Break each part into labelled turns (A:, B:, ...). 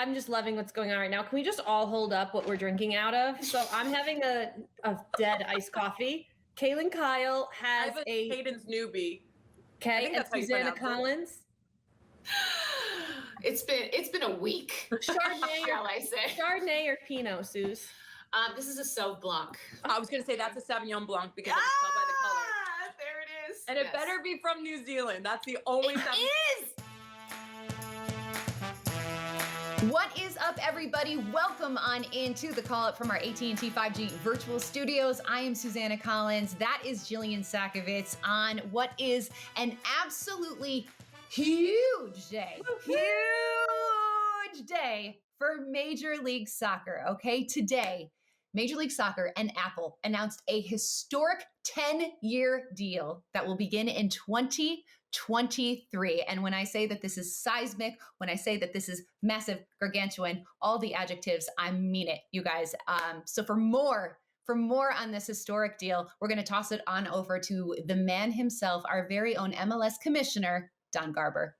A: I'm just loving what's going on right now. Can we just all hold up what we're drinking out of? So I'm having a dead iced coffee. Kaylyn Kyle has
B: a Cadence newbie.
A: Okay, and Susanna Collins.
C: It's been a week.
A: Chardonnay,
C: shall I say?
A: Chardonnay or Pinot, Suze?
C: This is a Sauv Blanc.
B: I was gonna say that's a Sauvignon Blanc because I can tell by the color.
C: There it is.
B: And it better be from New Zealand. That's the only.
C: It is.
D: What is up, everybody? Welcome on into the call up from our AT&T 5G virtual studios. I am Susanna Collins. That is Jillian Sakovits on what is an absolutely huge day. Huge day for Major League Soccer. Okay, today, Major League Soccer and Apple announced a historic 10-year deal that will begin in 2023. And when I say that this is seismic, when I say that this is massive, gargantuan, all the adjectives, I mean it, you guys. So for more on this historic deal, we're going to toss it on over to the man himself, our very own MLS commissioner, Don Garber.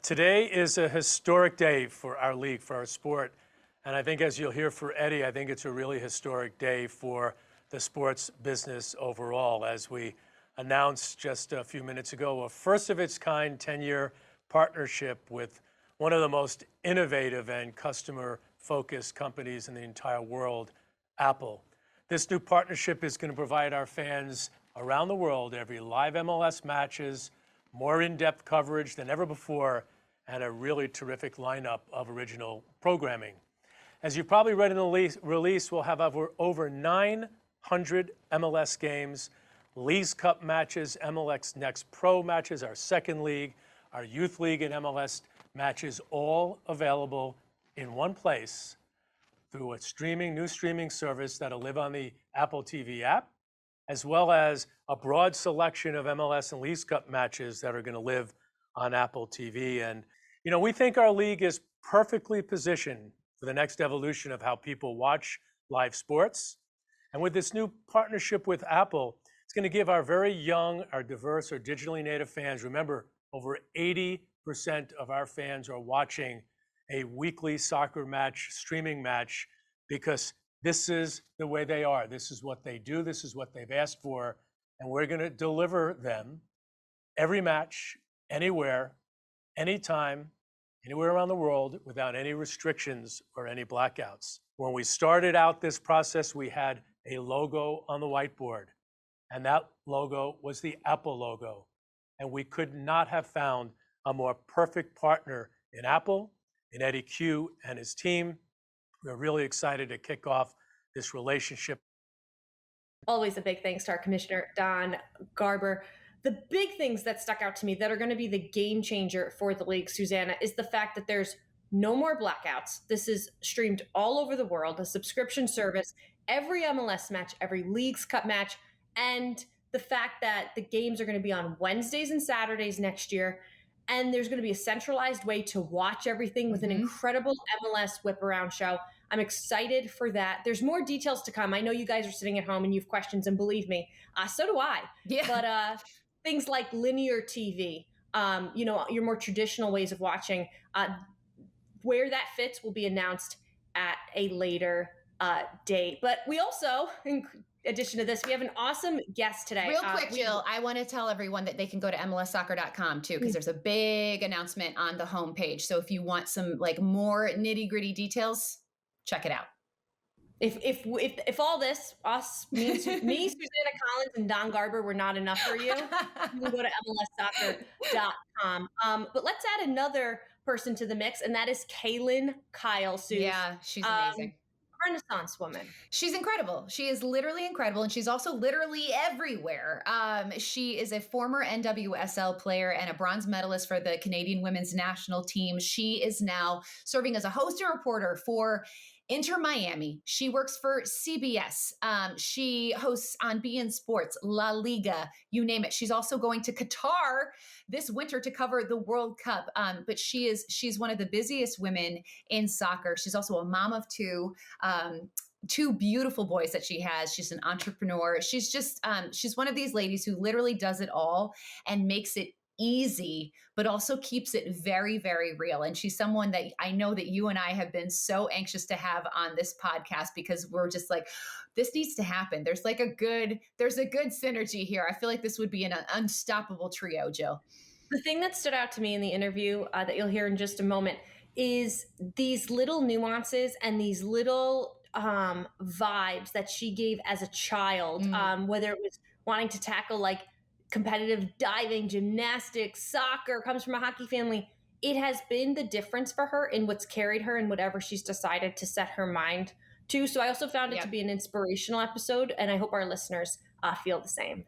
E: Today is a historic day for our league, for our sport. And I think, as you'll hear for Eddie, I think it's a really historic day for the sports business overall, as we announced just a few minutes ago a first of its kind 10-year partnership with one of the most innovative and customer focused companies in the entire world, Apple. This new partnership is going to provide our fans around the world every live MLS matches, more in-depth coverage than ever before, and a really terrific lineup of original programming. As you probably read in the release, we'll have over 900 MLS games, Leagues Cup matches, MLS Next Pro matches, our second league, our youth league and MLS matches, all available in one place through a new streaming service that'll live on the Apple TV app, as well as a broad selection of MLS and Leagues Cup matches that are going to live on Apple TV. And, you know, we think our league is perfectly positioned for the next evolution of how people watch live sports. And with this new partnership with Apple, it's going to give our very young, our diverse, our digitally native fans, remember, over 80% of our fans are watching a weekly soccer match, streaming match, because this is the way they are. This is what they do. This is what they've asked for. And we're going to deliver them every match, anywhere, anytime, anywhere around the world without any restrictions or any blackouts. When we started out this process, we had a logo on the whiteboard, and that logo was the Apple logo. And we could not have found a more perfect partner in Apple, in Eddie Q and his team. We're really excited to kick off this relationship.
A: Always a big thanks to our commissioner, Don Garber. The big things that stuck out to me that are going to be the game changer for the league, Susanna, is the fact that there's no more blackouts. This is streamed all over the world, a subscription service, every MLS match, every Leagues Cup match, and the fact that the games are going to be on Wednesdays and Saturdays next year. And there's going to be a centralized way to watch everything with an incredible MLS whip around show. I'm excited for that. There's more details to come. I know you guys are sitting at home and you have questions, and believe me, so do I.
D: Yeah.
A: But things like linear TV, your more traditional ways of watching, where that fits will be announced at a later date. But we also, in addition to this, we have an awesome guest today.
D: Real quick, Jill, I want to tell everyone that they can go to MLSsoccer.com too, because there's a big announcement on the homepage. So if you want some more nitty gritty details, check it out.
A: If all this, us, me, Susanna Collins, and Don Garber were not enough for you, you can go to MLSsoccer.com. But let's add another person to the mix, and that is Kaylyn Kyle. Suze.
D: Yeah, she's amazing.
A: Renaissance woman.
D: She's incredible. She is literally incredible, and she's also literally everywhere. She is a former NWSL player and a bronze medalist for the Canadian women's national team. She is now serving as a host and reporter for Inter Miami. She works for CBS. She hosts on beIN Sports, La Liga, you name it. She's also going to Qatar this winter to cover the World Cup. But she's one of the busiest women in soccer. She's also a mom of two beautiful boys that she has. She's an entrepreneur. She's just, she's one of these ladies who literally does it all and makes it easy, but also keeps it very, very real. And she's someone that I know that you and I have been so anxious to have on this podcast, because we're just like, this needs to happen. There's a good synergy here. I feel like this would be an unstoppable trio, Jill.
A: The thing that stood out to me in the interview that you'll hear in just a moment is these little nuances and these little vibes that she gave as a child, whether it was wanting to tackle like competitive diving, gymnastics, soccer, comes from a hockey family. It has been the difference for her in what's carried her in whatever she's decided to set her mind to. So I also found it to be an inspirational episode, and I hope our listeners feel the same.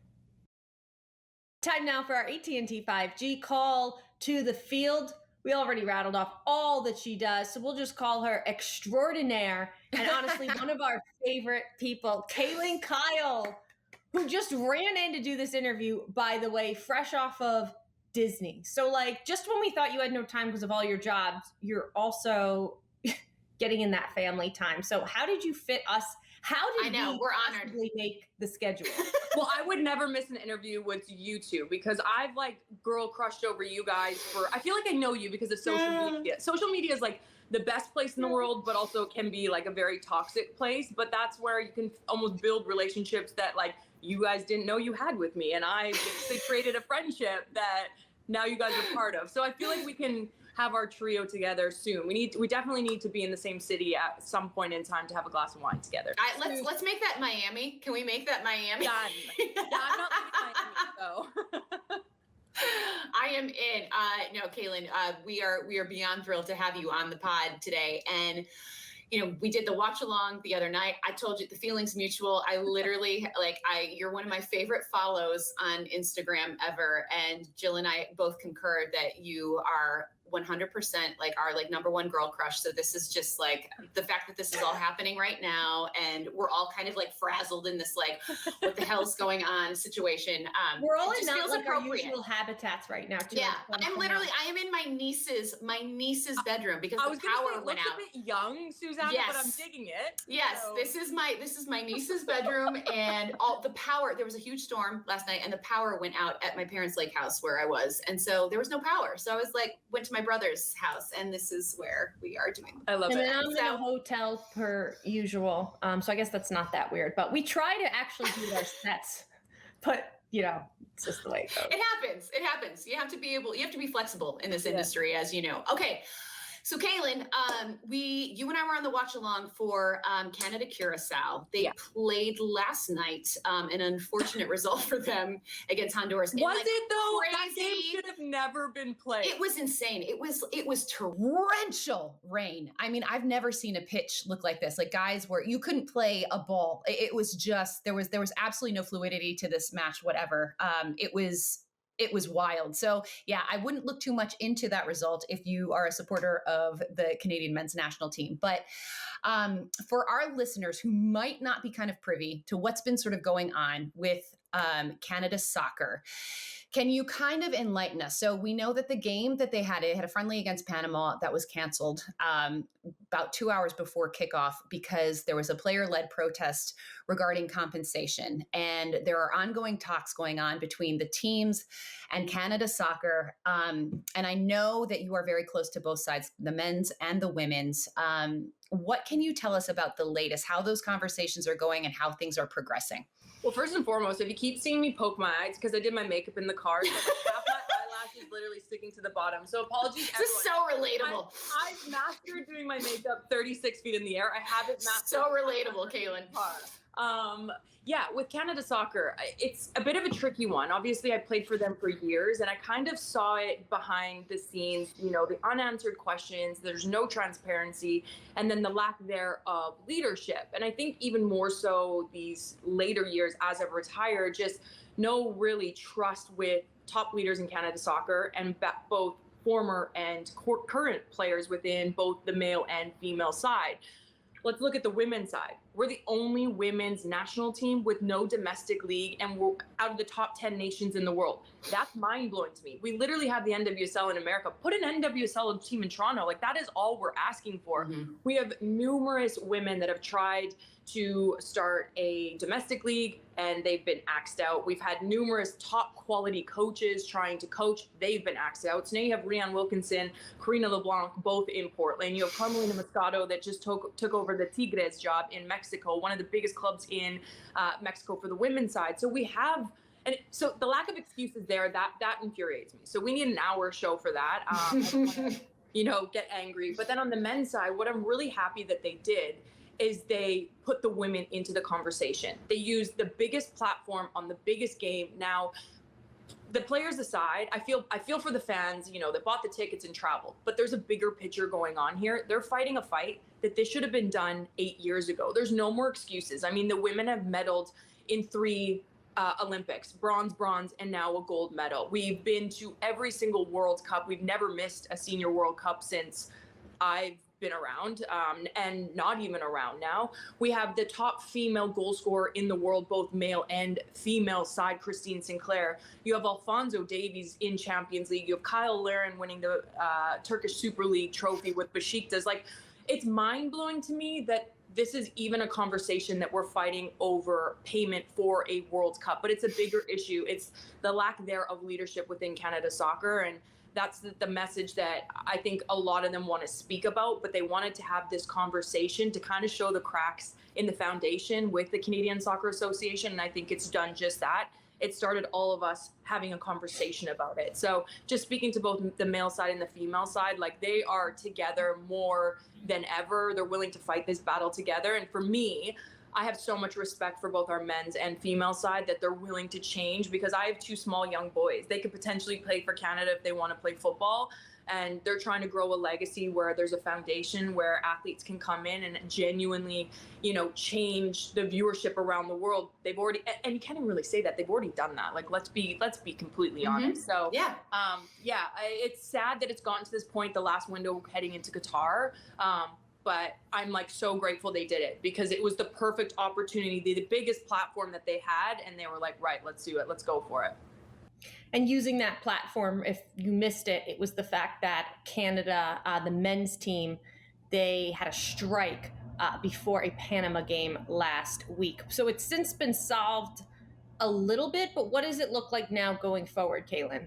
A: Time now for our AT&T 5G call to the field. We already rattled off all that she does, so we'll just call her extraordinaire. And honestly, one of our favorite people, Kaylyn Kyle, who just ran in to do this interview, by the way, fresh off of Disney. So like, just when we thought you had no time because of all your jobs, you're also getting in that family time. So how did you fit us? How did
C: we're honored.
A: Make the schedule?
B: Well, I would never miss an interview with you two, because I've like girl crushed over you guys I feel like I know you because of social media. Social media is like the best place in the world, but also can be like a very toxic place. But that's where you can almost build relationships that like you guys didn't know you had with me. And I basically created a friendship that now you guys are part of. So I feel like we can have our trio together soon. We definitely need to be in the same city at some point in time to have a glass of wine together.
C: Let's make that Miami. Can we make that Miami?
B: Done. Yeah, I'm not leaving Miami, though.
C: I am in. No, Kaylyn, we are beyond thrilled to have you on the pod today. And we did the watch along the other night. I told you the feeling's mutual. I literally you're one of my favorite follows on Instagram ever. And Jill and I both concur that you are 100% like our like number one girl crush. So this is just like the fact that this is all happening right now, and we're all kind of like frazzled in this like what the hell's going on situation.
A: We're all in not like our usual habitats right now too.
C: Yeah, I am in my niece's bedroom because the power went out.
B: A bit young, Susanna, but I'm digging it.
C: Yes, so. This is my niece's bedroom, and all the power. There was a huge storm last night, and the power went out at my parents' lake house where I was, and so there was no power. So I was like, went to my brother's house, and this is where we are doing.
B: I love it.
A: And then I'm in a hotel per usual. So I guess that's not that weird, but we try to actually do our sets, but it's just the way it goes.
C: It happens. You have to be flexible in this industry, as you know. Okay. So Kaylyn, you and I were on the watch along for Canada Curacao. They played last night, an unfortunate result for them against Honduras.
B: Was it though? Crazy. That game should have never been played.
C: It was insane. It was
D: torrential rain. I mean, I've never seen a pitch look like this. Like guys you couldn't play a ball. It was just there was absolutely no fluidity to this match. Whatever. It was wild. So yeah, I wouldn't look too much into that result if you are a supporter of the Canadian men's national team. But for our listeners who might not be kind of privy to what's been sort of going on with Canada soccer, can you kind of enlighten us? So we know that the game that they had a friendly against Panama that was canceled about 2 hours before kickoff because there was a player-led protest regarding compensation. And there are ongoing talks going on between the teams and Canada soccer. And I know that you are very close to both sides, the men's and the women's. What can you tell us about the latest, how those conversations are going and how things are progressing?
B: Well, first and foremost, if you keep seeing me poke my eyes, because I did my makeup in the car, so half my eyelash is literally sticking to the bottom. So apologies,
C: everyone. This is so relatable.
B: I've mastered doing my makeup 36 feet in the air. I haven't mastered.
C: So relatable, Kaylyn.
B: Yeah, with Canada soccer, it's a bit of a tricky one. Obviously, I played for them for years, and I kind of saw it behind the scenes, the unanswered questions, there's no transparency, and then the lack there of leadership. And I think even more so these later years as I've retired, just no really trust with top leaders in Canada soccer and both former and current players within both the male and female side. Let's look at the women's side. We're the only women's national team with no domestic league, and we're out of the top 10 nations in the world. That's mind-blowing to me. We literally have the NWSL in America. Put an NWSL team in Toronto. Like, that is all we're asking for. Mm-hmm. We have numerous women that have tried to start a domestic league, and they've been axed out. We've had numerous top quality coaches trying to coach. They've been axed out. So now you have Rianne Wilkinson, Karina LeBlanc, both in Portland. You have Carmelina Moscato that just took over the Tigres job in Mexico, one of the biggest clubs in Mexico for the women's side. So we have, and so the lack of excuses there, that infuriates me. So we need an hour show for that. I don't wanna, get angry. But then on the men's side, what I'm really happy that they did is they put the women into the conversation. They used the biggest platform on the biggest game. Now, the players aside, I feel for the fans, that bought the tickets and traveled, but there's a bigger picture going on here. They're fighting a fight that this should have been done 8 years ago. There's no more excuses. I mean, the women have medaled in 3 Olympics, bronze, and now a gold medal. We've been to every single World Cup. We've never missed a senior World Cup since I've been around, and not even around now. We have the top female goal scorer in the world, both male and female side, Christine Sinclair. You have Alphonso Davies in Champions League. You have Kyle Larin winning the Turkish Super League trophy with Besiktas. Like, it's mind-blowing to me that this is even a conversation that we're fighting over payment for a World Cup, but it's a bigger issue. It's the lack there of leadership within Canada Soccer, and that's the message that I think a lot of them want to speak about, but they wanted to have this conversation to kind of show the cracks in the foundation with the Canadian Soccer Association, and I think it's done just that. It started all of us having a conversation about it. So just speaking to both the male side and the female side, like, they are together more than ever. They're willing to fight this battle together. And for me, I have so much respect for both our men's and female side that they're willing to change, because I have 2 small young boys. They could potentially play for Canada if they want to play football. And they're trying to grow a legacy where there's a foundation where athletes can come in and genuinely, change the viewership around the world. They've already, and you can't even really say that, they've already done that. Like, let's be completely honest. So it's sad that it's gotten to this point, the last window heading into Qatar. But I'm so grateful they did it, because it was the perfect opportunity, the biggest platform that they had. And they were like, right, let's do it. Let's go for it.
A: And using that platform, if you missed it, it was the fact that Canada, the men's team, they had a strike before a Panama game last week. So it's since been solved a little bit, but what does it look like now going forward, Kaylyn?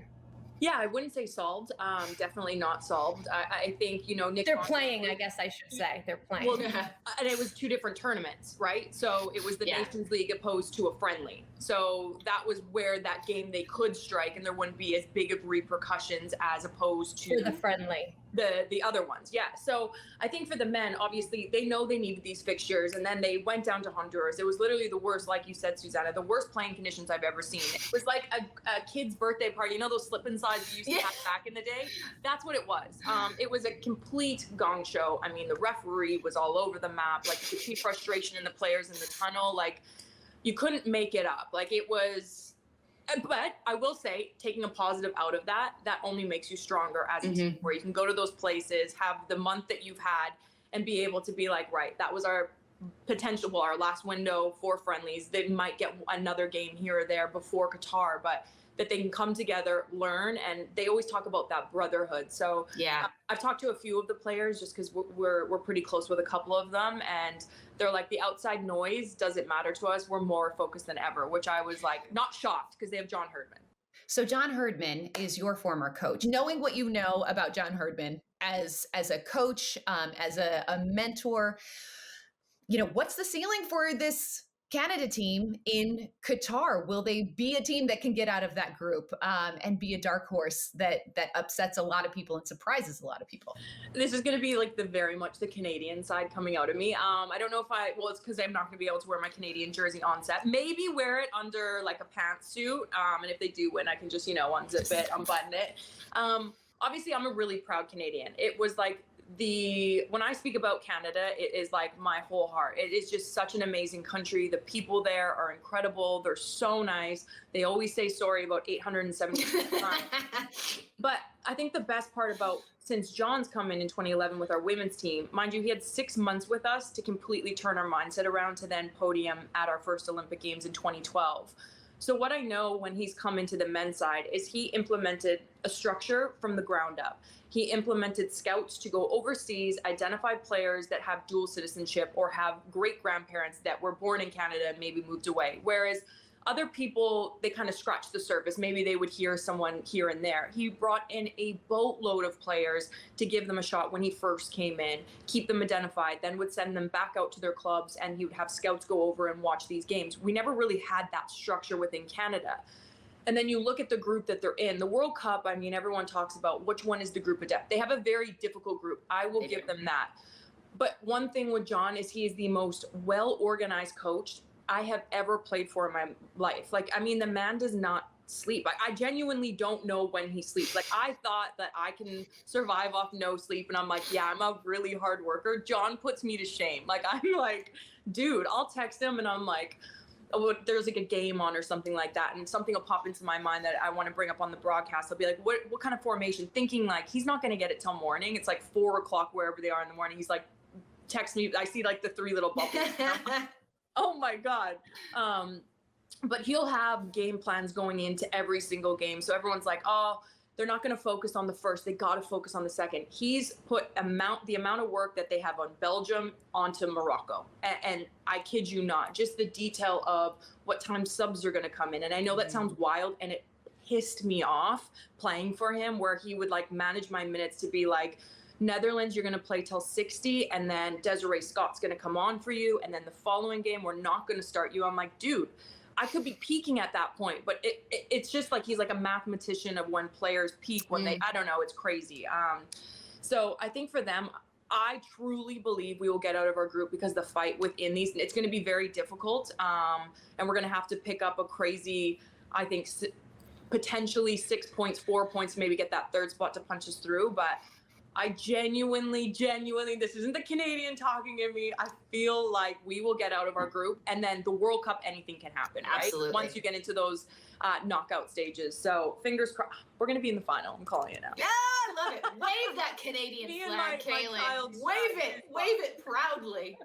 B: Yeah, I wouldn't say solved. Definitely not solved. I think, Nick.
A: They're playing, I guess I should say. They're playing.
B: Well, and it was 2 different tournaments, right? So it was the Nations League opposed to a friendly. So that was where that game they could strike, and there wouldn't be as big of repercussions as opposed to
A: the friendly.
B: The other ones. Yeah. So I think for the men, obviously they know they needed these fixtures, and then they went down to Honduras. It was literally the worst, like you said, Susanna, the worst playing conditions I've ever seen. It was like a kid's birthday party. Those slip-and slides you used to have back in the day? That's what it was. It was a complete gong show. I mean, the referee was all over the map. Like, you could see frustration in the players in the tunnel. Like, you couldn't make it up. Like, it was. But I will say, taking a positive out of that only makes you stronger as a team, where you can go to those places, have the month that you've had, and be able to be like, right, that was our potential, our last window for friendlies. They might get another game here or there before Qatar, but that they can come together, learn, and they always talk about that brotherhood. So I've talked to a few of the players just because we're pretty close with a couple of them, and they're like, the outside noise doesn't matter to us. We're more focused than ever, which I was like, not shocked, because they have John Herdman.
D: So John Herdman is your former coach. Knowing what you know about John Herdman as a coach, as a mentor, what's the ceiling for this Canada team in Qatar? Will they be a team that can get out of that group and be a dark horse that upsets a lot of people and surprises a lot of people?
B: This is going to be like very much the Canadian side coming out of me. I don't know if it's because I'm not going to be able to wear my Canadian jersey on set. Maybe wear it under like a pantsuit. And if they do win, I can just, unzip it, unbutton it. Obviously, I'm a really proud Canadian. It was like, when I speak about Canada, it is like my whole heart. It is just such an amazing country. The people there are incredible. They're so nice. They always say sorry about 870 times. But I think the best part about, since John's come in 2011 with our women's team, mind you, he had 6 months with us to completely turn our mindset around to then podium at our first Olympic Games in 2012. So what I know when he's come into the men's side is he implemented a structure from the ground up. He implemented scouts to go overseas, identify players that have dual citizenship or have great grandparents that were born in Canada and maybe moved away. Whereas other people, they kind of scratch the surface. Maybe they would hear someone here and there. He brought in a boatload of players to give them a shot when he first came in, keep them identified, then would send them back out to their clubs, and he would have scouts go over and watch these games. We never really had that structure within Canada. And then you look at the group that they're in. The World Cup, I mean, everyone talks about which one is the group of death. They have a very difficult group. I will give them that. But one thing with John is he is the most well-organized coach I have ever played for in my life. Like, I mean, the man does not sleep. I genuinely don't know when he sleeps. Like, I thought that I can survive off no sleep, and I'm like, yeah, I'm a really hard worker. John puts me to shame. Like, I'm like, dude, I'll text him and I'm like, oh, there's like a game on or something like that, and something will pop into my mind that I want to bring up on the broadcast. I'll be like, what kind of formation? Thinking like he's not going to get it till morning. It's like 4 o'clock wherever they are in the morning. He's like, text me. I see like the 3 little bubbles. Oh my God. But he'll have game plans going into every single game. So everyone's like, oh, they're not going to focus on the first. They got to focus on the second. He's put the amount of work that they have on Belgium onto Morocco. And I kid you not, just the detail of what time subs are going to come in. And I know that sounds wild, and it pissed me off playing for him, where he would like manage my minutes to be like, Netherlands, you're going to play till 60, and then Desiree Scott's going to come on for you. And then the following game, we're not going to start you. I'm like, dude, I could be peaking at that point, but it's just like he's like a mathematician of when players peak, when they, I don't know, it's crazy. So I think for them, I truly believe we will get out of our group, because the fight within these, it's going to be very difficult. And we're going to have to pick up a crazy, I think, potentially 6 points, 4 points, maybe get that third spot to punch us through. But I genuinely, this isn't the Canadian talking in me. I feel like we will get out of our group, and then the World Cup, anything can happen, right?
C: Absolutely.
B: Once you get into those knockout stages. So fingers crossed, we're going to be in the final. I'm calling it now.
C: Yeah, I love it. Wave that Canadian flag, Kaylyn. Wave it proudly.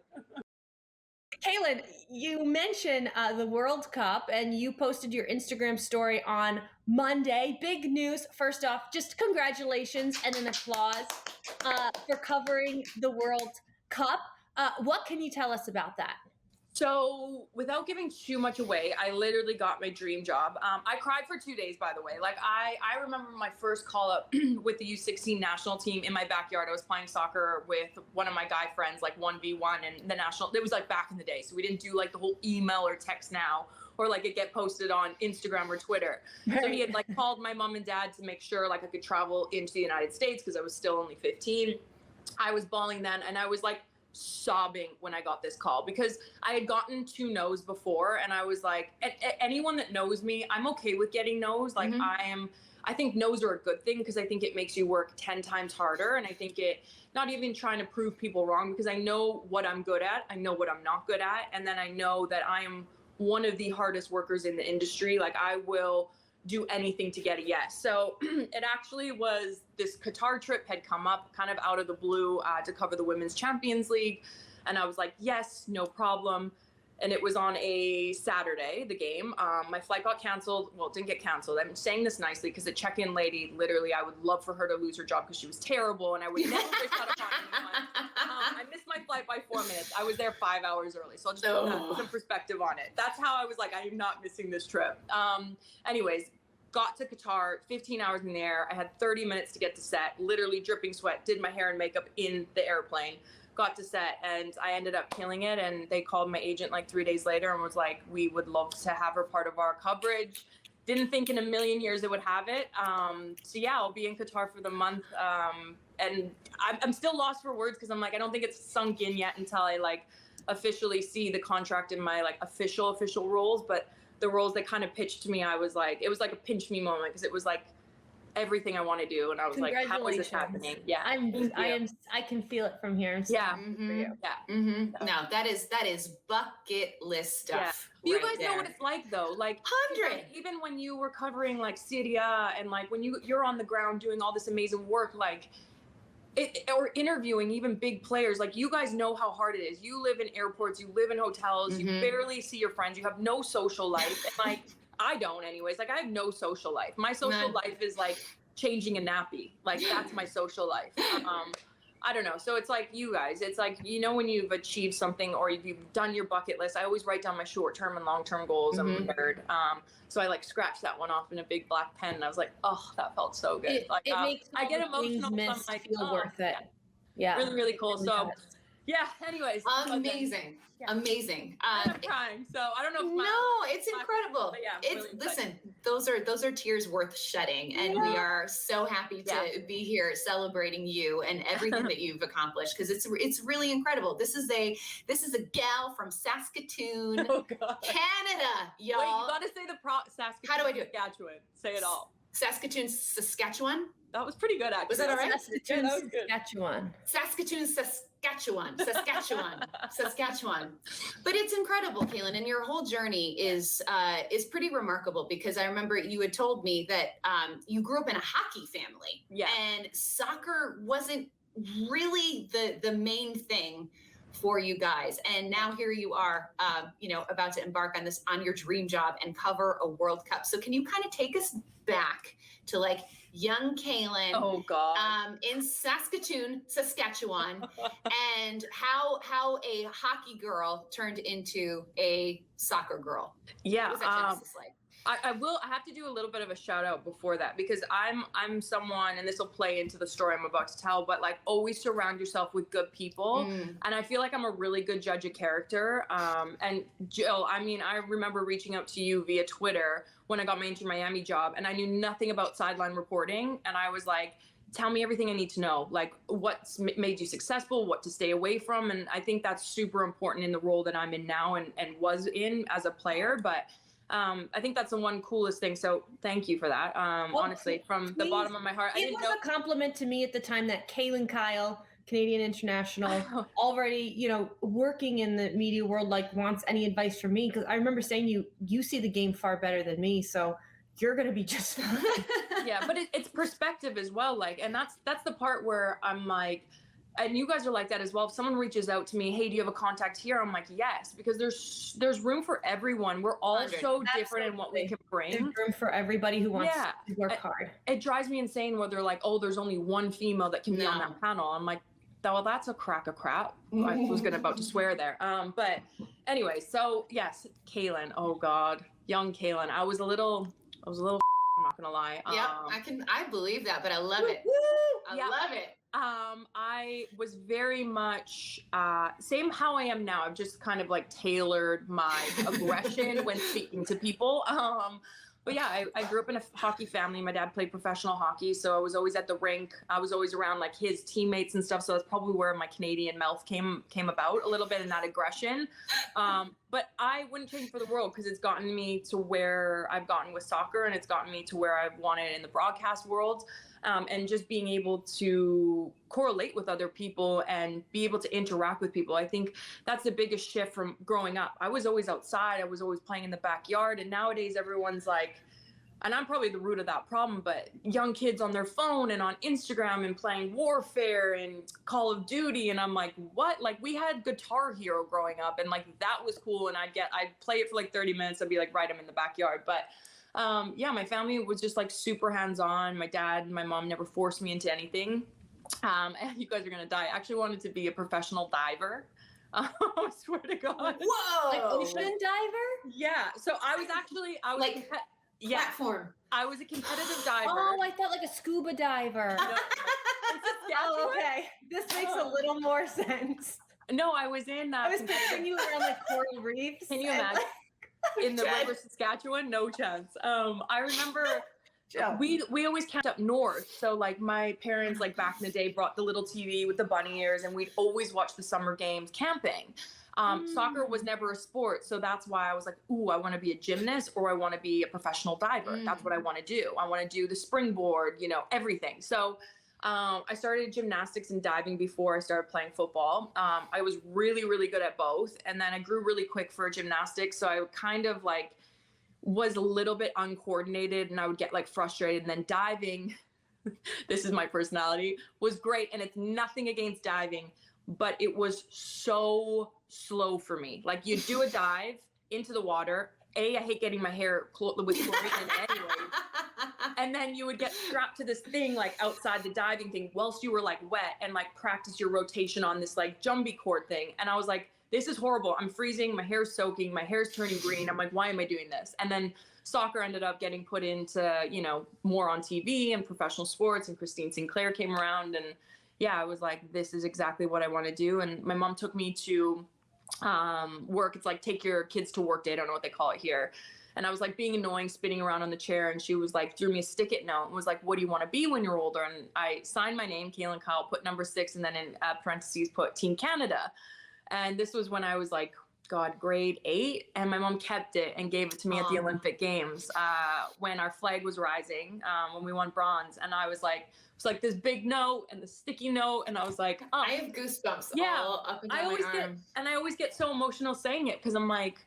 A: Kaylyn, you mentioned the World Cup, and you posted your Instagram story on Monday. Big news. First off, just congratulations and an applause for covering the World Cup. What can you tell us about that?
B: So without giving too much away, I literally got my dream job. I cried for 2 days, by the way. Like I remember my first call up with the U16 national team in my backyard. I was playing soccer with one of my guy friends, like 1v1, and the national, it was like back in the day. So we didn't do like the whole email or text now, or like it get posted on Instagram or Twitter. Right. So he had like called my mom and dad to make sure like I could travel into the United States, because I was still only 15. I was bawling then, and I was like sobbing when I got this call, because I had gotten 2 no's before, and I was like, anyone that knows me, I'm okay with getting no's. Like I think no's are a good thing, because I think it makes you work 10 times harder. And I think not even trying to prove people wrong, because I know what I'm good at, I know what I'm not good at, and then I know that I am one of the hardest workers in the industry. Like I will do anything to get a yes. So it actually was, this Qatar trip had come up kind of out of the blue to cover the Women's Champions League. And I was like, yes, no problem. And it was on a Saturday, the game. My flight got canceled. Well, it didn't get canceled. I'm saying this nicely, because the check-in lady, literally, I would love for her to lose her job, because she was terrible, and I would never wish that upon anyone. I missed my flight by 4 minutes. I was there 5 hours early. So I'll just put some perspective on it. That's how I was like, I am not missing this trip. Anyways, got to Qatar, 15 hours in the air. I had 30 minutes to get to set, literally dripping sweat, did my hair and makeup in the airplane, got to set, and I ended up killing it. And they called my agent like 3 days later and was like, we would love to have her part of our coverage. Didn't think in a million years it would have it. So yeah, I'll be in Qatar for the month. And I'm still lost for words, because I'm like, I don't think it's sunk in yet until I like officially see the contract in my like official roles. But the roles that kind of pitched to me, I was like, it was like a pinch me moment, because it was like everything I want to do, and I was like, how is this happening? Yeah,
A: I can feel it from here.
B: Yeah,
A: for you.
B: Yeah.
C: No, that is bucket list stuff.
B: Yeah. You guys know what it's like, though. Like
C: 100.
B: Even when you were covering like Syria, and like when you're on the ground doing all this amazing work, like. Or interviewing even big players, like you guys know how hard it is. You live in airports, you live in hotels, you barely see your friends, you have no social life. And like, I don't anyways, like I have no social life. My social life is like changing a nappy. Like that's my social life. I don't know. So it's like you guys, it's like, you know, when you've achieved something or you've done your bucket list, I always write down my short-term and long-term goals. I'm weird. So I like scratched that one off in a big black pen and I was like, oh, that felt so good.
A: It,
B: like,
A: it makes
B: I get emotional.
A: I'm like, feel worth it.
B: Yeah. Really, really cool.
A: Really
B: So
A: does.
B: yeah, anyways.
C: Amazing.
B: Yeah.
C: Amazing.
B: I'm crying. So I don't know if
C: it's incredible.
B: But yeah,
C: it's
B: really
C: listen, those are tears worth shedding. And we are so happy to be here celebrating you and everything that you've accomplished because it's really incredible. This is a gal from Saskatoon, Canada, y'all.
B: Wait, you gotta say the Saskatoon.
C: How do I do it?
B: Saskatchewan. Say it all.
C: Saskatoon, Saskatchewan.
B: That was pretty good, actually.
C: Was that all right?
A: Saskatoon, Saskatchewan.
C: Saskatoon, Saskatchewan. But it's incredible, Kaylyn, and your whole journey is pretty remarkable because I remember you had told me that you grew up in a hockey family, and soccer wasn't really the main thing for you guys. And now here you are, about to embark on your dream job and cover a World Cup. So can you kind of take us back to like young Kaylyn in Saskatoon, Saskatchewan, and how a hockey girl turned into a soccer girl?
B: Yeah.
C: What was that genesis like?
B: I have to do a little bit of a shout out before that because I'm someone, and this will play into the story I'm about to tell, but like always surround yourself with good people. And I feel like I'm a really good judge of character. And Jill, I mean, I remember reaching out to you via Twitter when I got my Inter Miami job and I knew nothing about sideline reporting. And I was like, tell me everything I need to know, like what's made you successful, what to stay away from. And I think that's super important in the role that I'm in now and was in as a player. But I think that's the one coolest thing. So thank you for that. Honestly, from the bottom of my heart.
A: It was a compliment to me at the time that Kaylyn Kyle, Canadian international, already, working in the media world, like wants any advice from me. Cause I remember saying you see the game far better than me. So you're going to be just fine.
B: Yeah. But it's perspective as well. Like, and that's the part where I'm like, and you guys are like that as well. If someone reaches out to me, hey, do you have a contact here? I'm like, yes, because there's room for everyone. We're all so different in what we can bring.
A: There's room for everybody who wants to work hard.
B: It drives me insane where they're like, oh, there's only one female that can be on that panel. I'm like, well, that's a crock of crap. I was about to swear there. But anyway, so yes, Kaylyn. Oh God, young Kaylyn. I was a little. I'm not gonna lie.
C: I believe that, but I love it. I love it.
B: I was very much same how I am now. I've just kind of like tailored my aggression when speaking to people. But yeah, I grew up in a hockey family. My dad played professional hockey, so I was always at the rink. I was always around like his teammates and stuff. So that's probably where my Canadian mouth came about a little bit in that aggression. But I wouldn't change for the world because it's gotten me to where I've gotten with soccer, and it's gotten me to where I've wanted in the broadcast world. And just being able to correlate with other people and be able to interact with people. I think that's the biggest shift from growing up. I was always outside. I was always playing in the backyard. And nowadays everyone's like, and I'm probably the root of that problem, but young kids on their phone and on Instagram and playing Warfare and Call of Duty. And I'm like, what? Like we had Guitar Hero growing up and like that was cool. And I'd play it for like 30 minutes. I'd be like, right, I'm in the backyard. But my family was just like super hands-on. My dad and my mom never forced me into anything. And you guys are going to die. I actually wanted to be a professional diver. I swear to God.
C: Whoa!
A: Like ocean diver?
B: Yeah. So I was
C: like platform.
B: I was a competitive diver.
A: Oh, I thought like a scuba diver.
B: No,
A: oh, okay. This makes a little more sense.
B: No, I was in.
A: I was picturing you around like coral reefs.
B: Can you imagine? In the river Saskatchewan, no chance. I remember we always camped up north. So like my parents like back in the day brought the little TV with the bunny ears and we'd always watch the summer games camping. Soccer was never a sport. So that's why I was like, ooh, I want to be a gymnast or I want to be a professional diver. That's what I want to do. I want to do the springboard, everything. So I started gymnastics and diving before I started playing football. I was really, really good at both. And then I grew really quick for gymnastics. So I kind of like was a little bit uncoordinated and I would get like frustrated. And then diving, this is my personality, was great. And it's nothing against diving, but it was so slow for me. Like you do a dive into the water. I hate getting my hair with chlorine in anyway. And then you would get strapped to this thing like outside the diving thing whilst you were like wet and like practice your rotation on this like jumbie cord thing. And I was like, this is horrible. I'm freezing. My hair's soaking. My hair's turning green. I'm like, why am I doing this? And then soccer ended up getting put into, you know, more on TV and professional sports, and Christine Sinclair came around, and yeah, I was like, this is exactly what I want to do. And my mom took me to work. It's like take your kids to work day. I don't know what they call it here. And I was like being annoying, spinning around on the chair. And she was like, threw me a stick-it note and was like, what do you want to be when you're older? And I signed my name, Kaylyn Kyle, put number 6, and then in parentheses put Team Canada. And this was when I was like, God, grade 8. And my mom kept it and gave it to me at the Olympic Games when our flag was rising, when we won bronze. And I was like, it's like this big note and the sticky note. And I was like, oh.
C: I have goosebumps all up and down my arm.
B: And I always get so emotional saying it, because I'm like,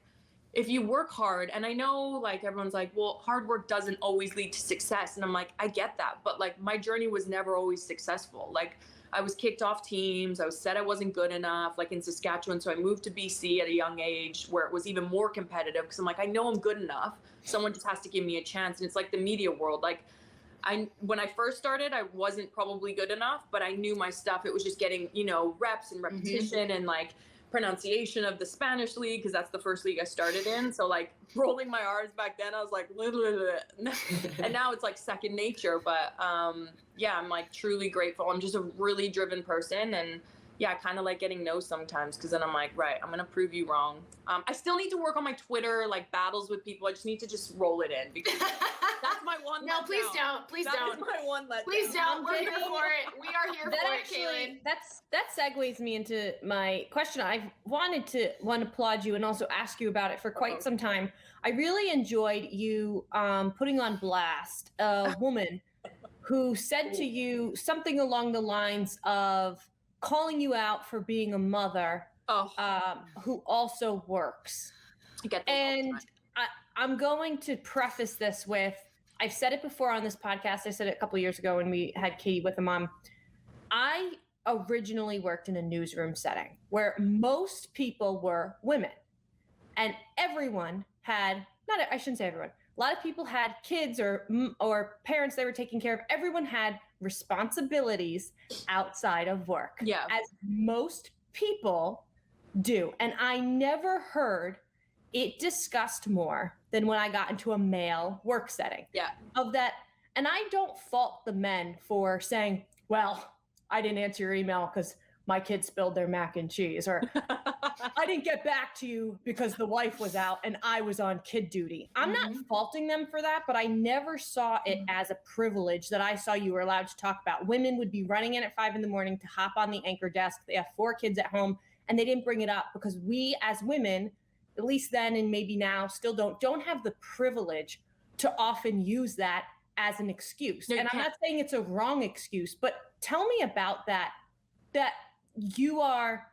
B: if you work hard, and I know like everyone's like, well, hard work doesn't always lead to success. And I'm like, I get that. But like my journey was never always successful. Like I was kicked off teams. I was said I wasn't good enough, like in Saskatchewan. So I moved to BC at a young age where it was even more competitive, because I'm like, I know I'm good enough. Someone just has to give me a chance. And it's like the media world. Like when I first started, I wasn't probably good enough, but I knew my stuff. It was just getting, you know, reps and repetition and like pronunciation of the Spanish league, because that's the first league I started in. So like rolling my R's back then, I was like, and now it's like second nature. But yeah, I'm like truly grateful. I'm just a really driven person, and yeah, I kind of like getting no sometimes, because then I'm like, right, I'm gonna prove you wrong. I still need to work on my Twitter like battles with people. I just need to just roll it in, because that's my one.
C: No, please don't. Please don't.
B: That is my one letdown.
C: Please don't. We're here for it. We are here for it, Kaylyn.
A: That segues me into my question. I've wanted to applaud you and also ask you about it for quite some time. I really enjoyed you putting on blast a woman who said to you something along the lines of calling you out for being a mother who also works. And I'm going to preface this with, I've said it before on this podcast. I said it a couple of years ago when we had Katie with a mom. I originally worked in a newsroom setting where most people were women, and everyone had, I shouldn't say everyone, a lot of people had kids or parents they were taking care of. Everyone had responsibilities outside of work, as most people do. And I never heard it discussed more than when I got into a male work setting of that. And I don't fault the men for saying, well, I didn't answer your email because my kid spilled their mac and cheese, or I didn't get back to you because the wife was out and I was on kid duty. I'm not faulting them for that, but I never saw it as a privilege that I saw you were allowed to talk about. Women would be running in at 5 a.m. to hop on the anchor desk. They have 4 kids at home, and they didn't bring it up because we as women, at least then and maybe now, still don't have the privilege to often use that as an excuse. And I'm not saying it's a wrong excuse, but tell me about that you are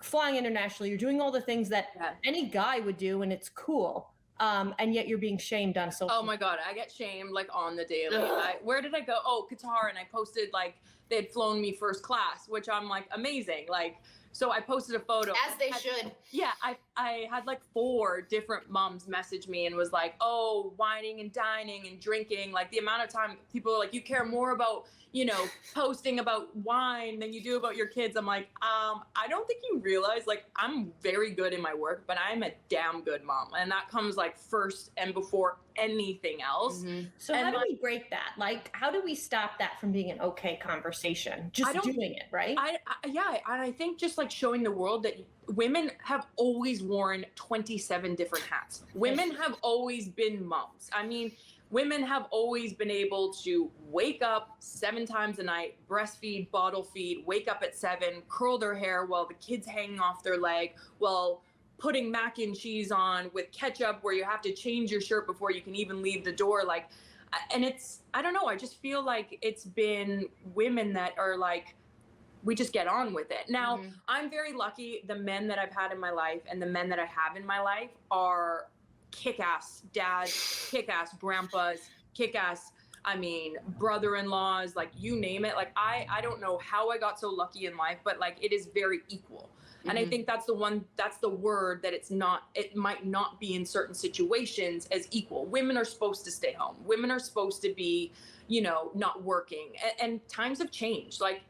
A: flying internationally, you're doing all the things that any guy would do, and it's cool. And yet you're being shamed on social.
B: Oh my God, I get shamed like on the daily. Where did I go? Oh, Qatar. And I posted like they had flown me first class, which I'm like, amazing. Like, so I posted a photo.
C: As they should.
B: Yeah, I had like 4 different moms message me and was like, oh, whining and dining and drinking. Like the amount of time people are like, you care more about, you know, posting about wine than you do about your kids. I'm like, I don't think you realize, like, I'm very good in my work, but I'm a damn good mom. And that comes like first and before anything else.
A: So how do we break that? Like, how do we stop that from being an okay conversation? Just doing it, right?
B: I think just like showing the world that women have always worn 27 different hats. Women have always been moms. I mean, women have always been able to wake up 7 times a night, breastfeed, bottle feed, wake up at 7, curl their hair while the kid's hanging off their leg, while putting mac and cheese on with ketchup where you have to change your shirt before you can even leave the door. Like, and it's, I don't know, I just feel like it's been women that are like, we just get on with it. Now, I'm very lucky. The men that I've had in my life and the men that I have in my life are kick-ass dads, kick-ass grandpas, kick-ass, I mean, brother-in-laws, like you name it. Like, I don't know how I got so lucky in life, but like it is very equal. And I think that's the word that it might not be in certain situations as equal. Women are supposed to stay home. Women are supposed to be, not working. And times have changed. Like,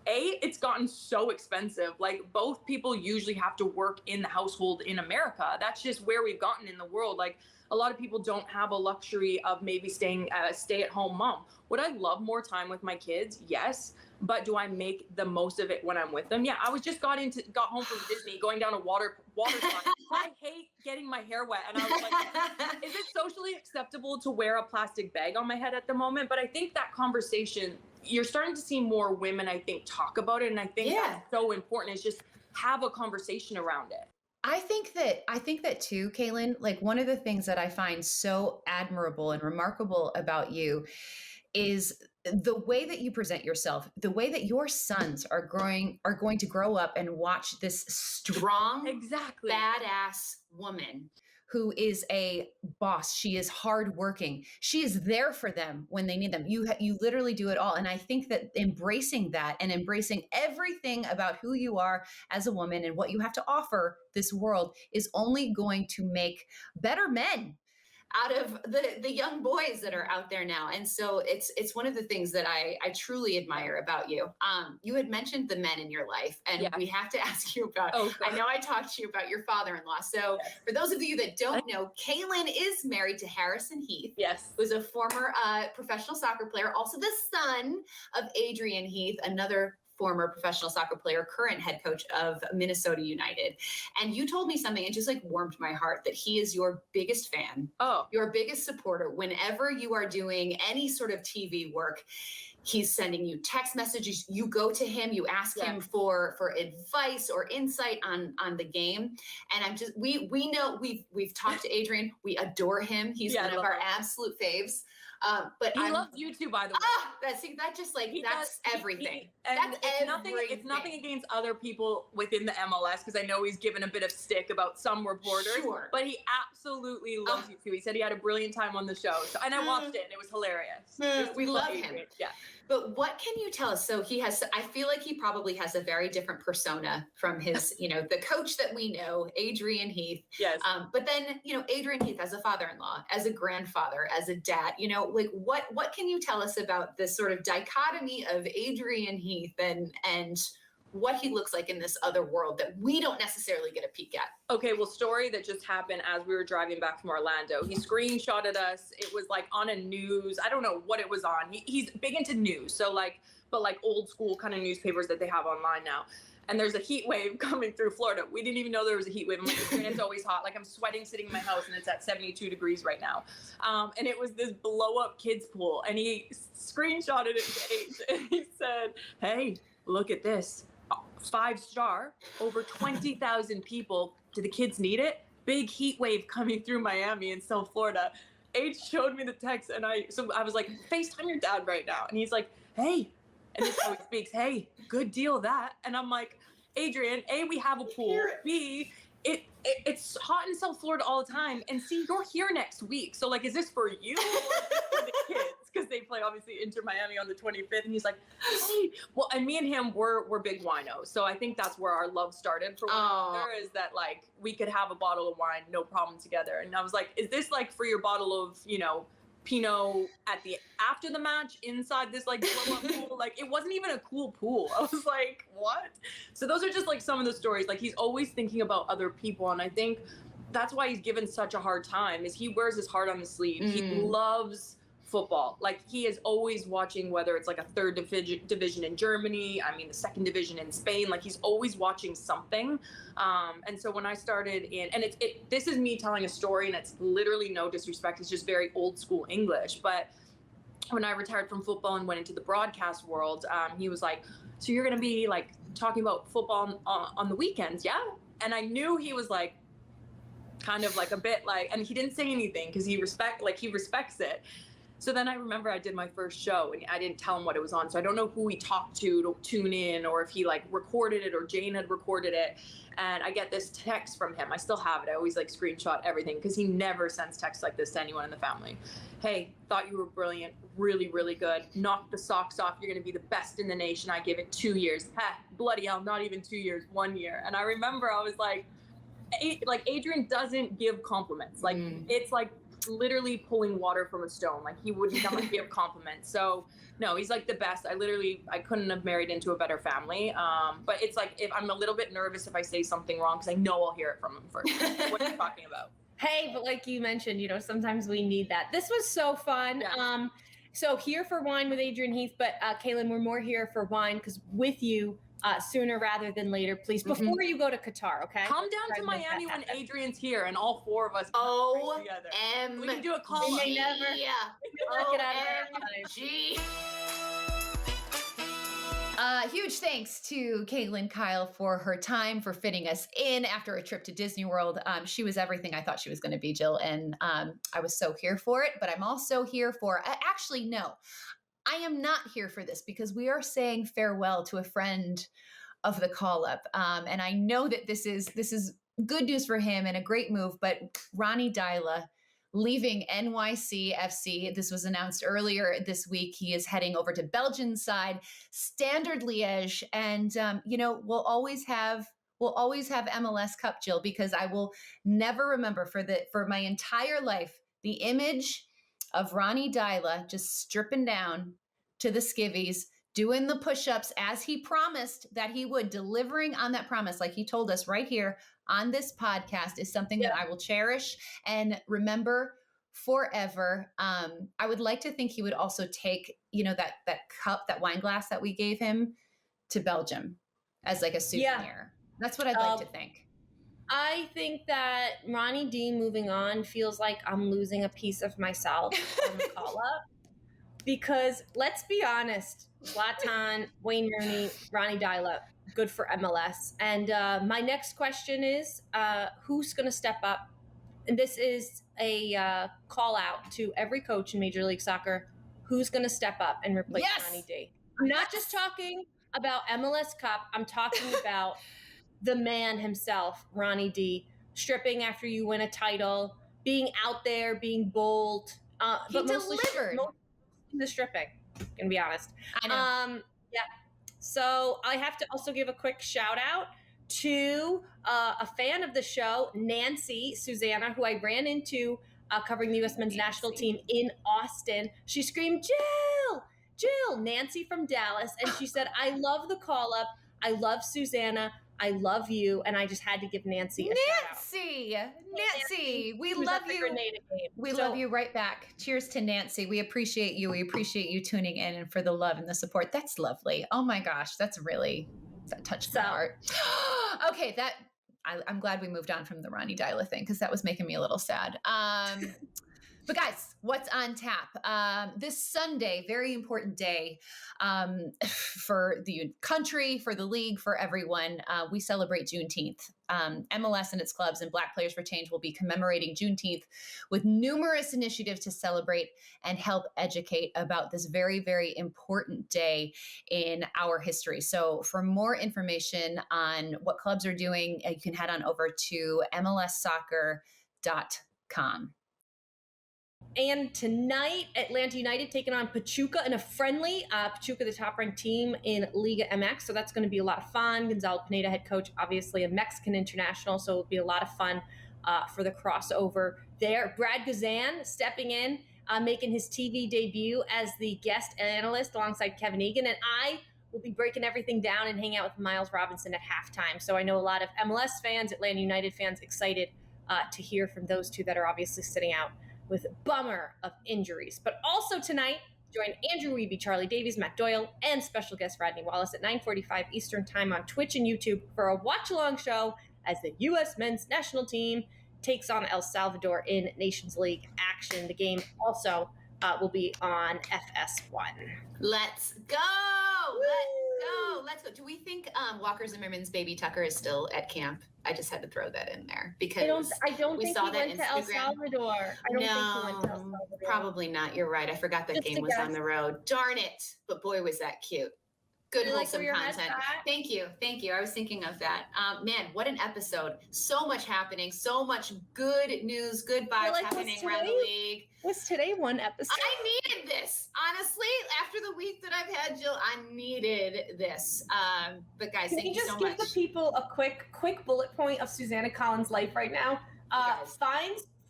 B: it's gotten so expensive. Like, both people usually have to work in the household in America. That's just where we've gotten in the world. Like, a lot of people don't have a luxury of maybe staying a stay-at-home mom. Would I love more time with my kids? Yes. But do I make the most of it when I'm with them? Yeah. I was just got home from Disney, going down a water slide. I hate getting my hair wet. And I was like, is it socially acceptable to wear a plastic bag on my head at the moment? But I think that conversation, you're starting to see more women, I think, talk about it. And I think that's so important, is just have a conversation around it.
D: I think that too, Kaylyn. Like, one of the things that I find so admirable and remarkable about you is the way that you present yourself, the way that your sons are going to grow up and watch this strong, badass woman who is a boss. She is hardworking. She is there for them when they need them. You literally do it all. And I think that embracing that and embracing everything about who you are as a woman and what you have to offer this world is only going to make better men out of the young boys that are out there now. And so it's one of the things that I truly admire about you. You had mentioned the men in your life, and we have to ask you about, I know I talked to you about your father-in-law. So for those of you that don't know, Kaylyn is married to Harrison Heath, who's a former professional soccer player, also the son of Adrian Heath, another former professional soccer player, current head coach of Minnesota United. And you told me something, it just like warmed my heart, that he is your biggest fan, your biggest supporter. Whenever you are doing any sort of TV work, he's sending you text messages. You go to him, you ask him for advice or insight on the game. And I'm just, we know we've talked to Adrian. We adore him. He's one of our absolute faves. But
B: he loves you too, by the way.
C: That just like, that's everything.
B: It's nothing against other people within the MLS, because I know he's given a bit of stick about some reporters, but he absolutely loves you too. He said he had a brilliant time on the show. So, and I watched it and it was hilarious.
C: We love him.
B: Yeah.
C: But what can you tell us? So I feel like he probably has a very different persona from his, the coach that we know, Adrian Heath.
B: Yes.
C: But then, Adrian Heath as a father-in-law, as a grandfather, as a dad, like what can you tell us about this sort of dichotomy of Adrian Heath and what he looks like in this other world that we don't necessarily get a peek at?
B: Okay, well, story that just happened as we were driving back from Orlando. He screenshotted us. It was like on a news. I don't know what it was on. He's big into news. So but old school kind of newspapers that they have online now. And there's a heat wave coming through Florida. We didn't even know there was a heat wave. I'm like, it's always hot. Like, I'm sweating sitting in my house and it's at 72 degrees right now. And it was this blow up kids pool. And he screenshotted it to H and he said, hey, look at this. 5-star, over 20,000 people. Do the kids need it? Big heat wave coming through Miami and South Florida. H showed me the text and I was like, FaceTime your dad right now. And he's like, hey, and this is how he speaks, hey, good deal that. And I'm like, Adrian, A, we have a pool. B, it's hot in South Florida all the time. And C, you're here next week. So like, is this for you or for the kids? Because they play obviously Inter Miami on the 25th. And he's like, hey, well, and me and him, we're big winos. So I think that's where our love started for one another, is that like, we could have a bottle of wine, no problem together. And I was like, is this like for your bottle of, Pinot after the match inside this like blow-up pool? Like, it wasn't even a cool pool. I was like, what? So those are just like some of the stories. Like, he's always thinking about other people, and I think that's why he's given such a hard time, is he wears his heart on his sleeve. He loves football. Like, he is always watching, whether it's like a third division in Germany, the second division in Spain, like he's always watching something. And so when I started and this is me telling a story, and it's literally no disrespect, it's just very old school English. But when I retired from football and went into the broadcast world, he was like, so you're going to be like talking about football on the weekends. Yeah. And I knew he was like, kind of like a bit like, and he didn't say anything because he respects it. So then I remember I did my first show and I didn't tell him what it was on. So I don't know who he talked to tune in, or if he like recorded it or Jane had recorded it. And I get this text from him. I still have it. I always like screenshot everything because he never sends texts like this to anyone in the family. Hey, thought you were brilliant. Really, really good. Knocked the socks off. You're going to be the best in the nation. I give it 2 years. Ha, bloody hell, not even 2 years, 1 year. And I remember I was like Adrian doesn't give compliments. Like it's like literally pulling water from a stone. Like he would not give compliments. So no, he's like the best. I couldn't have married into a better family. But it's like, if I'm a little bit nervous if I say something wrong, because I know I'll hear it from him first. What are you talking about?
A: Hey, but like you mentioned, sometimes we need that. This was so fun.
B: Yeah.
A: So here for wine with Adrian Heath, but Kaylyn, we're more here for wine because with you, sooner rather than later, please, before you go to Qatar, okay?
B: Come down to Miami when Adrian's here and all four of us
C: OMG.
B: together. We can do a call up.
A: They never work it out of
C: OMG.
D: Huge thanks to Kaylyn Kyle for her time, for fitting us in after a trip to Disney World. She was everything I thought she was going to be, Jill, and I was so here for it. But I'm also here for, actually, no, I am not here for this because we are saying farewell to a friend of the call up. And I know that this is good news for him and a great move, but Ronny Deila leaving NYC FC. This was announced earlier this week. He is heading over to Belgian side, Standard Liège. And, we'll always have MLS Cup, Jill, because I will never remember for my entire life, the image of Ronny Deila just stripping down to the skivvies, doing the push-ups as he promised that he would, delivering on that promise, like he told us right here on this podcast, is something that I will cherish and remember forever. I would like to think he would also take, that cup, that wine glass that we gave him to Belgium as like a souvenir. Yeah. That's what I'd like to think.
A: I think that Ronny D moving on feels like I'm losing a piece of myself on the call up. Because let's be honest, Zlatan, Wayne Rooney, Ronny Deila, good for MLS. And my next question is, who's going to step up? And this is a call out to every coach in Major League Soccer. Who's going to step up and replace Ronny D? I'm not just talking about MLS Cup. I'm talking about the man himself, Ronny D, stripping after you win a title, being out there, being bold.
D: He delivered.
A: The stripping, gonna be honest.
D: I know.
A: So I have to also give a quick shout out to a fan of the show, Nancy Susanna, who I ran into covering the U.S. men's national team in Austin. She screamed, Jill, Nancy from Dallas. And she said, I love the call up. I love Susanna. I love you. And I just had to give Nancy a shout out.
D: Nancy, we love you. We love you right back. Cheers to Nancy. We appreciate you. We appreciate you tuning in and for the love and the support. That's lovely. Oh my gosh, that touched my heart. Okay, I'm glad we moved on from the Ronny Deila thing because that was making me a little sad. But guys, what's on tap? This Sunday, very important day for the country, for the league, for everyone. We celebrate Juneteenth. MLS and its clubs and Black Players for Change will be commemorating Juneteenth with numerous initiatives to celebrate and help educate about this very, very important day in our history. So for more information on what clubs are doing, you can head on over to mlssoccer.com.
A: And tonight, Atlanta United taking on Pachuca in a friendly. Pachuca, the top-ranked team in Liga MX, so that's going to be a lot of fun. Gonzalo Pineda, head coach, obviously a Mexican international, so it'll be a lot of fun for the crossover there. Brad Guzan stepping in, making his TV debut as the guest analyst alongside Kevin Egan, and I will be breaking everything down and hang out with Miles Robinson at halftime. So I know a lot of MLS fans, Atlanta United fans, excited to hear from those two that are obviously sitting out with a bummer of injuries. But also tonight, join Andrew Wiebe, Charlie Davies, Matt Doyle, and special guest Rodney Wallace at 9:45 Eastern Time on Twitch and YouTube for a watch-along show as the U.S. men's national team takes on El Salvador in Nations League action. The game also will be on FS1.
C: Let's go! Let's go! Do we think Walker Zimmerman's baby Tucker is still at camp? I just had to throw that in there
A: I
C: because
A: don't
C: we
A: think
C: saw
A: he
C: that
A: went to El
C: Instagram.
A: Salvador. I don't think he went to El
C: No,
A: Salvador.
C: probably not. You're right. I forgot that
A: Just
C: game
A: a
C: was on
A: guess.
C: the road. Darn it. But boy, was that cute. Good,
A: You like
C: wholesome
A: where your head's
C: content.
A: at?
C: Thank you. Thank you. I was thinking of that. Man, what an episode. So much happening. So much good news, good vibes
A: like,
C: happening
A: was
C: around the
A: today-
C: league.
A: Was today one episode?
C: I needed this. Honestly, after the week that I've had, Jill, I needed this. But guys,
A: Can
C: thank
A: you
C: you
A: just
C: so
A: give
C: much.
A: the people a quick bullet point of Susanna Collins' life right now?
C: Yes.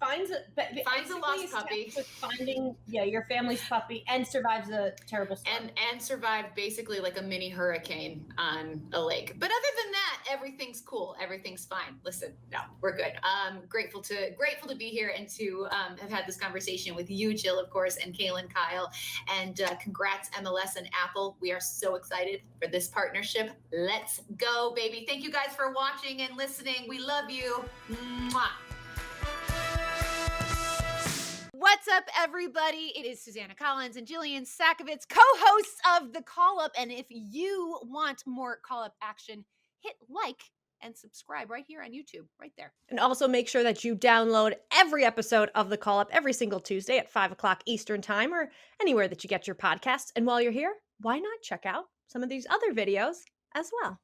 A: Finds a
C: Finds a lost puppy.
A: with finding your family's puppy and survives a terrible storm.
C: And survived basically like a mini hurricane on a lake. But other than that, everything's cool. Everything's fine. Listen, no, we're good. Grateful to be here and to have had this conversation with you, Jill, of course, and Kaylyn Kyle. And congrats, MLS and Apple. We are so excited for this partnership. Let's go, baby. Thank you guys for watching and listening. We love you. Mwah.
D: What's up, everybody? It is Susanna Collins and Jillian Sakovitz, co-hosts of The Call Up. And if you want more Call Up action, hit like and subscribe right here on YouTube, right there.
A: And also make sure that you download every episode of The Call Up every single Tuesday at 5 o'clock Eastern Time or anywhere that you get your podcasts. And while you're here, why not check out some of these other videos as well?